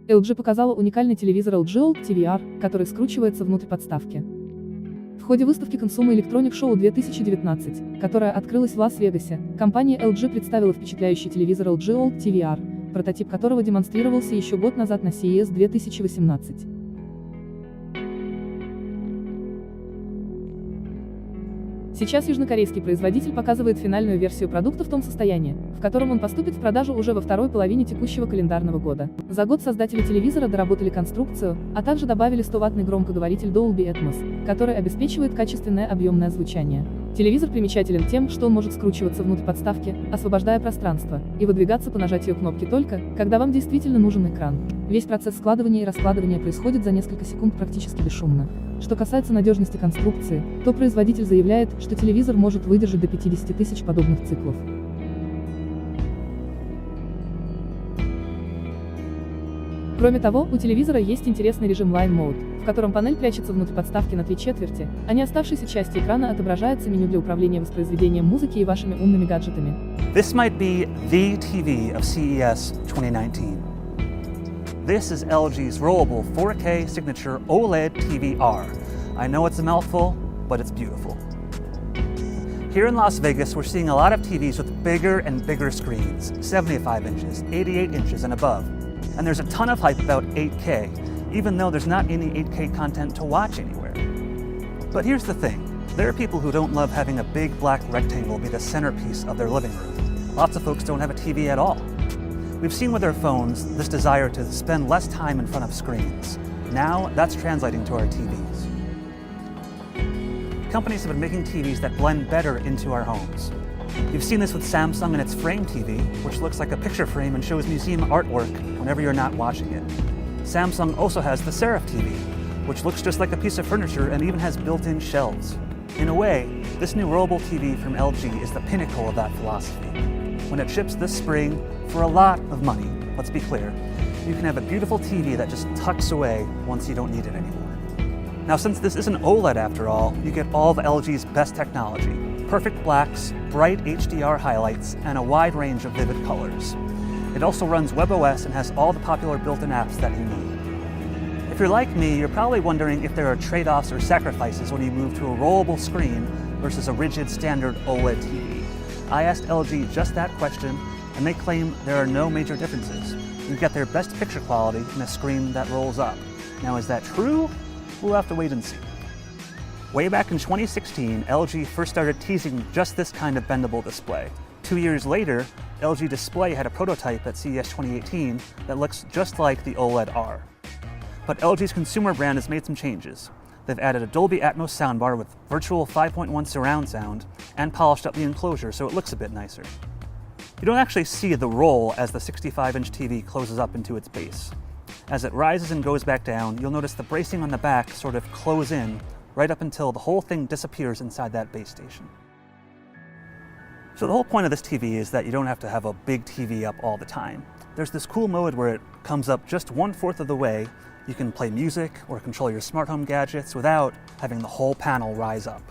LG показала уникальный телевизор LG OLED TV R, который скручивается внутрь подставки. В ходе выставки Consumer Electronic Show 2019, которая открылась в Лас-Вегасе, компания LG представила впечатляющий телевизор LG OLED TV R, прототип которого демонстрировался еще год назад на CES 2018. Сейчас южнокорейский производитель показывает финальную версию продукта в том состоянии, в котором он поступит в продажу уже во второй половине текущего календарного года. За год создатели телевизора доработали конструкцию, а также добавили 100-ваттный громкоговоритель Dolby Atmos, который обеспечивает качественное объемное звучание. Телевизор примечателен тем, что он может скручиваться внутрь подставки, освобождая пространство, и выдвигаться по нажатию кнопки только, когда вам действительно нужен экран. Весь процесс складывания и раскладывания происходит за несколько секунд практически бесшумно. Что касается надежности конструкции, то производитель заявляет, что телевизор может выдержать до 50 тысяч подобных циклов. Кроме того, у телевизора есть интересный режим Line Mode, в котором панель прячется внутрь подставки на 3 четверти, а не оставшейся части экрана отображается меню для управления воспроизведением музыки и вашими умными гаджетами. This might be the TV of CES 2019. This is LG's rollable 4K signature OLED TV R. I know it's a mouthful, but it's beautiful. Here in Las Vegas, we're seeing a lot of TVs with bigger and bigger screens, 75 inches, 88 inches and above. And there's a ton of hype about 8K, even though there's not any 8K content to watch anywhere. But here's the thing, there are people who don't love having a big black rectangle be the centerpiece of their living room. Lots of folks don't have a TV at all. We've seen with our phones this desire to spend less time in front of screens. Now that's translating to our TVs. Companies have been making TVs that blend better into our homes. You've seen this with Samsung and its Frame TV, which looks like a picture frame and shows museum artwork whenever you're not watching it. Samsung also has the Serif TV, which looks just like a piece of furniture and even has built-in shelves. In a way, this new rollable TV from LG is the pinnacle of that philosophy. When it ships this spring, for a lot of money, let's be clear, you can have a beautiful TV that just tucks away once you don't need it anymore. Now, since this isn't OLED after all, you get all of LG's best technology. Perfect blacks, bright HDR highlights, and a wide range of vivid colors. It also runs WebOS and has all the popular built-in apps that you need. If you're like me, you're probably wondering if there are trade-offs or sacrifices when you move to a rollable screen versus a rigid standard OLED TV. I asked LG just that question, and they claim there are no major differences. You get their best picture quality in a screen that rolls up. Now, is that true? We'll have to wait and see. Way back in 2016, LG first started teasing just this kind of bendable display. 2 years later, LG Display had a prototype at CES 2018 that looks just like the OLED R. But LG's consumer brand has made some changes. They've added a Dolby Atmos soundbar with virtual 5.1 surround sound and polished up the enclosure so it looks a bit nicer. You don't actually see the roll as the 65-inch TV closes up into its base. As it rises and goes back down, you'll notice the bracing on the back sort of close in right up until the whole thing disappears inside that base station. So the whole point of this TV is that you don't have to have a big TV up all the time. There's this cool mode where it comes up just 1/4 of the way. You can play music or control your smart home gadgets without having the whole panel rise up.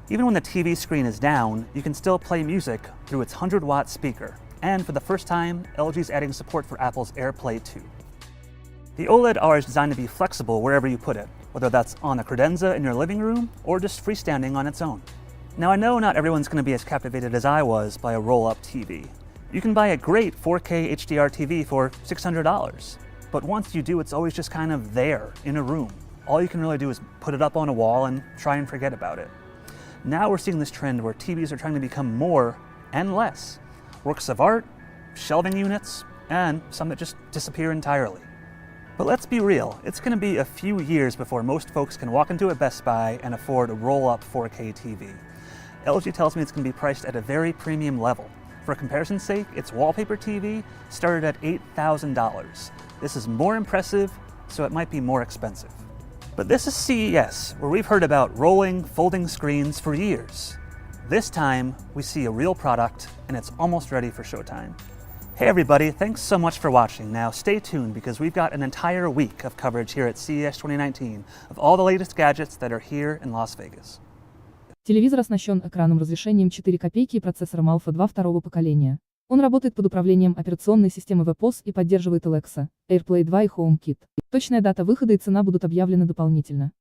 Even when the TV screen is down, you can still play music through its 100-watt speaker. And for the first time, LG's adding support for Apple's AirPlay 2. The OLED R is designed to be flexible wherever you put it, whether that's on a credenza in your living room or just freestanding on its own. Now, I know not everyone's going to be as captivated as I was by a roll-up TV. You can buy a great 4K HDR TV for $600. But once you do, it's always just kind of there in a room. All you can really do is put it up on a wall and try and forget about it. Now we're seeing this trend where TVs are trying to become more and less. Works of art, shelving units, and some that just disappear entirely. But let's be real, it's going to be a few years before most folks can walk into a Best Buy and afford a roll-up 4K TV. LG tells me it's going to be priced at a very premium level. For comparison's sake, its wallpaper TV started at $8,000. This is more impressive, so it might be more expensive. But this is CES, where we've heard about rolling, folding screens for years. This time, we see a real product, and it's almost ready for showtime. Hey everybody, thanks so much for watching. Now stay tuned because we've got an entire week of coverage here at CES 2019 of all the latest gadgets that are here in Las Vegas. Телевизор оснащен экраном разрешением 4К и процессором Alpha 2 второго поколения. Он работает под управлением операционной системы WebOS и поддерживает Alexa, AirPlay 2 и HomeKit. Точная дата выхода и цена будут объявлены дополнительно.